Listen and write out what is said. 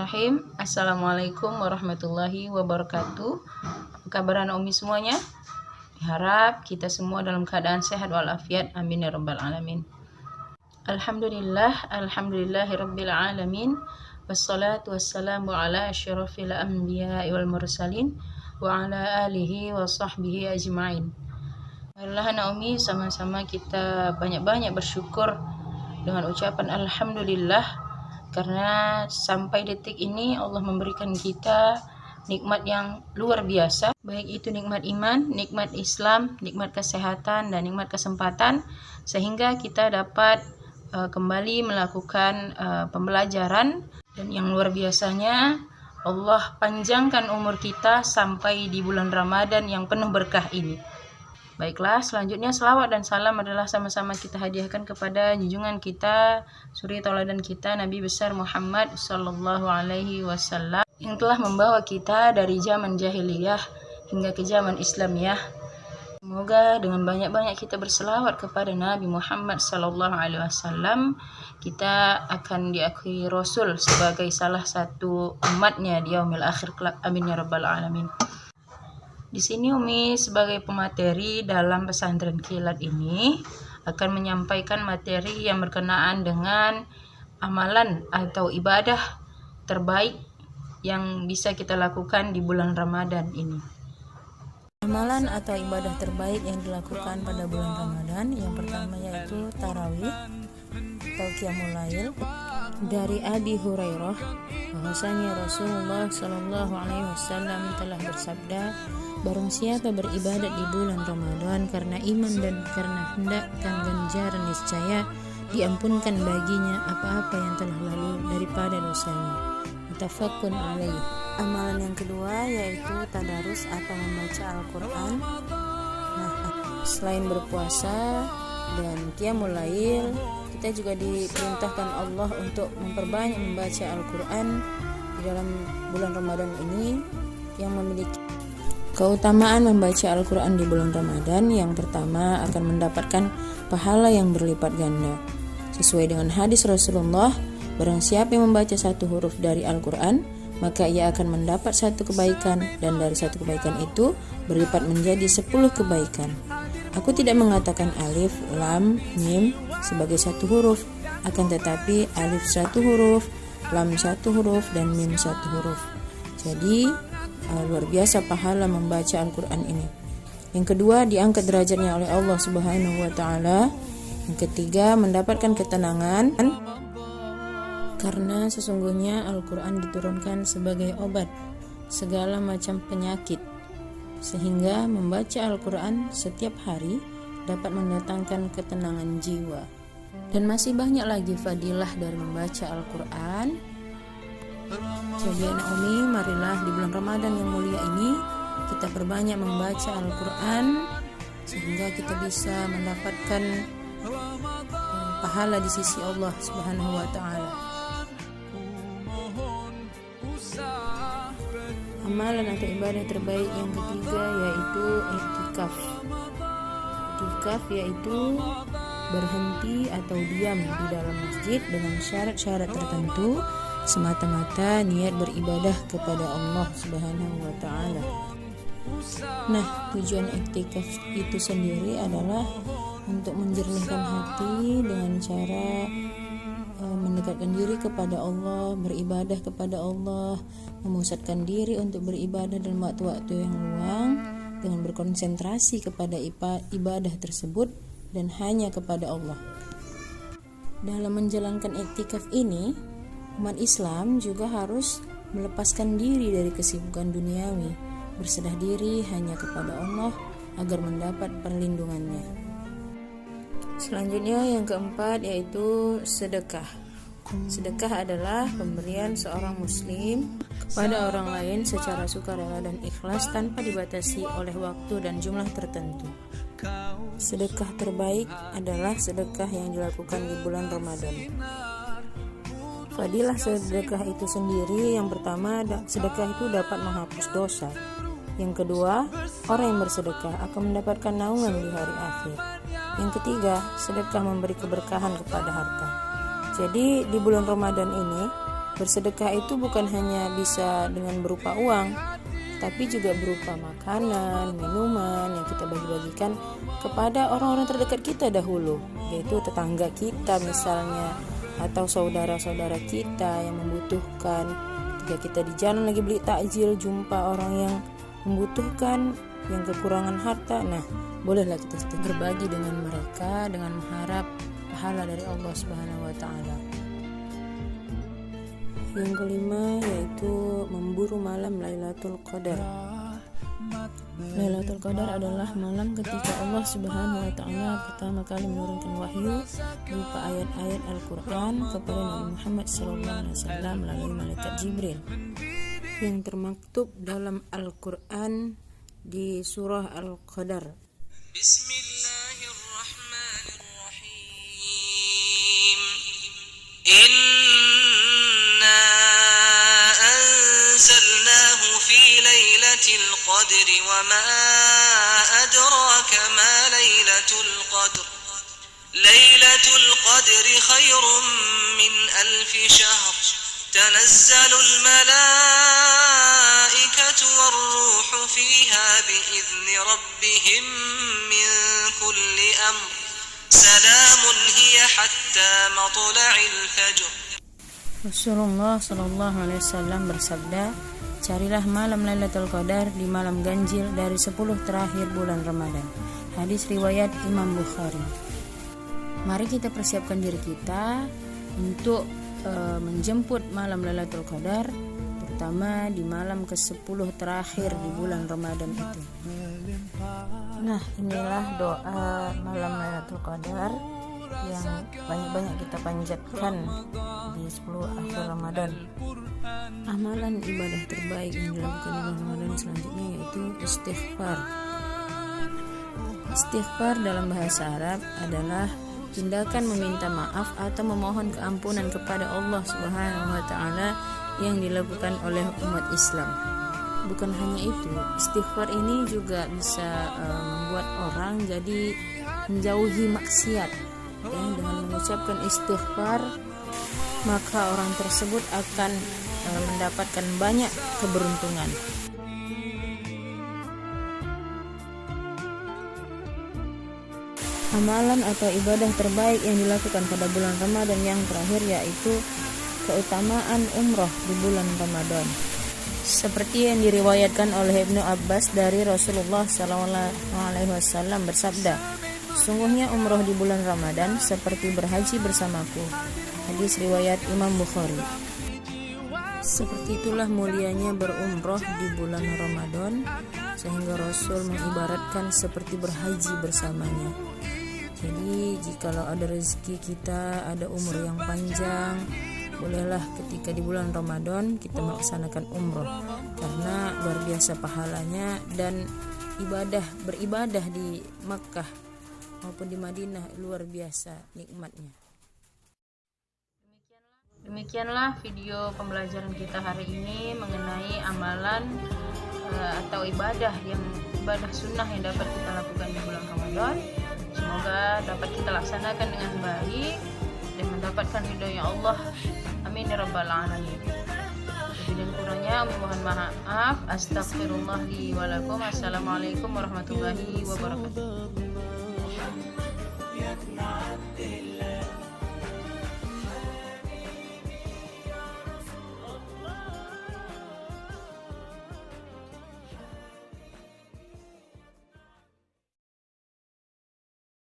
Bismillahirrahmanirrahim. Assalamualaikum warahmatullahi wabarakatuh. Apa kabar anak umi semuanya? Harap kita semua dalam keadaan sehat walafiat. Amin ya rabbal alamin. Alhamdulillahirabbil alamin. Wassalatu wassalamu ala asyrafil anbiya'i wal mursalin wa ala alihi wa sahbihi ajma'in. Marilah anak umi sama-sama kita banyak-banyak bersyukur dengan ucapan alhamdulillah, karena sampai detik ini Allah memberikan kita nikmat yang luar biasa, baik itu nikmat iman, nikmat Islam, nikmat kesehatan, dan nikmat kesempatan, sehingga kita dapat kembali melakukan pembelajaran. Dan yang luar biasanya, Allah panjangkan umur kita sampai di bulan Ramadan yang penuh berkah ini. Baiklah, selanjutnya selawat dan salam adalah sama-sama kita hadiahkan kepada junjungan kita, suri tauladan kita, Nabi besar Muhammad sallallahu alaihi wasallam, yang telah membawa kita dari zaman jahiliyah hingga ke zaman Islamiyah. Semoga dengan banyak-banyak kita berselawat kepada Nabi Muhammad sallallahu alaihi wasallam, kita akan diakui Rasul sebagai salah satu umatnya di yaumil akhir kelak. Amin ya rabbal alamin. Di sini Umi sebagai pemateri dalam pesantren kilat ini akan menyampaikan materi yang berkenaan dengan amalan atau ibadah terbaik yang bisa kita lakukan di bulan Ramadan ini. Amalan atau ibadah terbaik yang dilakukan pada bulan Ramadan, yang pertama yaitu tarawih atau qiyamul lail. Dari Abi Hurairah bahwasanya Rasulullah Shallallahu Alaihi Wasallam telah bersabda, barang siapa beribadat di bulan Ramadan karena iman dan karena hendakkan ganjaran, niscaya diampunkan baginya apa-apa yang telah lalu daripada dosanya. Muttafaqun alaih. Amalan yang kedua yaitu tadarus atau membaca Al-Quran. Nah, selain berpuasa dan qiyamul lail, kita juga diperintahkan Allah untuk memperbanyak membaca Al-Quran di dalam bulan Ramadan ini, yang memiliki keutamaan membaca Al-Quran di bulan Ramadan. Yang pertama, akan mendapatkan pahala yang berlipat ganda. Sesuai dengan hadis Rasulullah, barang siapa yang membaca satu huruf dari Al-Quran, maka ia akan mendapat satu kebaikan, dan dari satu kebaikan itu berlipat menjadi 10 kebaikan. Aku tidak mengatakan alif, lam, mim sebagai satu huruf, akan tetapi alif satu huruf, lam satu huruf, dan mim satu huruf. Jadi luar biasa pahala membaca Al-Quran ini. Yang kedua, diangkat derajatnya oleh Allah Subhanahu wa Ta'ala. Yang ketiga, mendapatkan ketenangan, karena sesungguhnya Al-Quran diturunkan sebagai obat segala macam penyakit, sehingga membaca Al-Quran setiap hari dapat mendatangkan ketenangan jiwa. Dan masih banyak lagi fadilah dari membaca Al-Quran. Jadi anak umi, marilah di bulan Ramadan yang mulia ini kita perbanyak membaca Al-Quran, sehingga kita bisa mendapatkan pahala di sisi Allah Subhanahu wa Ta'ala. Amalan atau ibadah terbaik yang ketiga yaitu i'tikaf. I'tikaf yaitu berhenti atau diam di dalam masjid dengan syarat-syarat tertentu, semata-mata niat beribadah kepada Allah Subhanahu wa Ta'ala. Nah, tujuan i'tikaf itu sendiri adalah untuk menjernihkan hati dengan cara mendekatkan diri kepada Allah, beribadah kepada Allah, memusatkan diri untuk beribadah dalam waktu-waktu yang luang dengan berkonsentrasi kepada ibadah tersebut dan hanya kepada Allah. Dalam menjalankan iktikaf ini, umat Islam juga harus melepaskan diri dari kesibukan duniawi, berserah diri hanya kepada Allah agar mendapat perlindungannya. Selanjutnya yang keempat yaitu sedekah. Sedekah adalah pemberian seorang muslim kepada orang lain secara sukarela dan ikhlas tanpa dibatasi oleh waktu dan jumlah tertentu. Sedekah terbaik adalah sedekah yang dilakukan di bulan Ramadan. Fadilah sedekah itu sendiri, yang pertama, sedekah itu dapat menghapus dosa. Yang kedua, orang yang bersedekah akan mendapatkan naungan di hari akhir. Yang ketiga, sedekah memberi keberkahan kepada harta. Jadi di bulan Ramadan ini Bersedekah itu bukan hanya bisa dengan berupa uang, tapi juga berupa makanan, minuman yang kita bagi-bagikan kepada orang-orang terdekat kita dahulu, yaitu tetangga kita misalnya, atau saudara-saudara kita yang membutuhkan. Ketika kita di jalan lagi beli takjil, jumpa orang yang membutuhkan, yang kekurangan harta, nah bolehlah kita berbagi dengan mereka dengan mengharap pahala dari Allah Subhanahu wa Ta'ala. Yang kelima yaitu memburu malam Lailatul Qadar. Lailatul Qadar adalah malam ketika Allah Subhanahu wa Ta'ala pertama kali menurunkan wahyu berupa ayat-ayat Al-Quran kepada Nabi Muhammad SAW melalui malaikat Jibril, yang termaktub dalam Al-Quran di surah Al-Qadar. Bismillahirrahmanirrahim. Inna anzalnahu fi lailatul qadri wa ma adraka ma lailatul qadr. Lailatul qadri khairum min alfi shahr. Tanazzalul malaikatu war-ruhu fiha bi'izni rabbihim min kulli amr. Salamun hiya hatta matla'il fajr. Rasulullah sallallahu alaihi wasallam bersabda, carilah malam Lailatul Qadar di malam ganjil dari 10 terakhir bulan Ramadan. Hadis riwayat Imam Bukhari. Mari kita persiapkan diri kita untuk menjemput malam Lailatul Qadar, terutama di malam ke-10 terakhir di bulan Ramadan itu. Nah, inilah doa malam Lailatul Qadar yang banyak-banyak kita panjatkan di 10 akhir Ramadan. Amalan ibadah terbaik yang dilakukan di bulan Ramadan selanjutnya yaitu istighfar. Istighfar dalam bahasa Arab adalah tindakan meminta maaf atau memohon keampunan kepada Allah Subhanahu wa Ta'ala yang dilakukan oleh umat Islam. Bukan hanya itu, istighfar ini juga bisa membuat orang jadi menjauhi maksiat. Dengan mengucapkan istighfar, maka orang tersebut akan mendapatkan banyak keberuntungan. Amalan atau ibadah terbaik yang dilakukan pada bulan Ramadan yang terakhir yaitu keutamaan umroh di bulan Ramadan. Seperti yang diriwayatkan oleh Ibnu Abbas dari Rasulullah SAW bersabda, sungguhnya umroh di bulan Ramadan seperti berhaji bersamaku. Hadis riwayat Imam Bukhari. Seperti itulah mulianya berumroh di bulan Ramadan, sehingga Rasul mengibaratkan seperti berhaji bersamanya. Jadi jikalau ada rezeki kita, ada umur yang panjang, bolehlah ketika di bulan Ramadan kita melaksanakan umroh, karena luar biasa pahalanya, dan beribadah di Makkah maupun di Madinah luar biasa nikmatnya. Demikianlah video pembelajaran kita hari ini mengenai amalan atau ibadah sunnah yang dapat kita lakukan di bulan Ramadan. Semoga dapat kita laksanakan dengan baik dan mendapatkan ridhonya Allah. Amin ya rabbal alamin. Lebih dan kurangnya mohon maaf. Astaghfirullah li wa lakum. Assalamualaikum warahmatullahi wabarakatuh.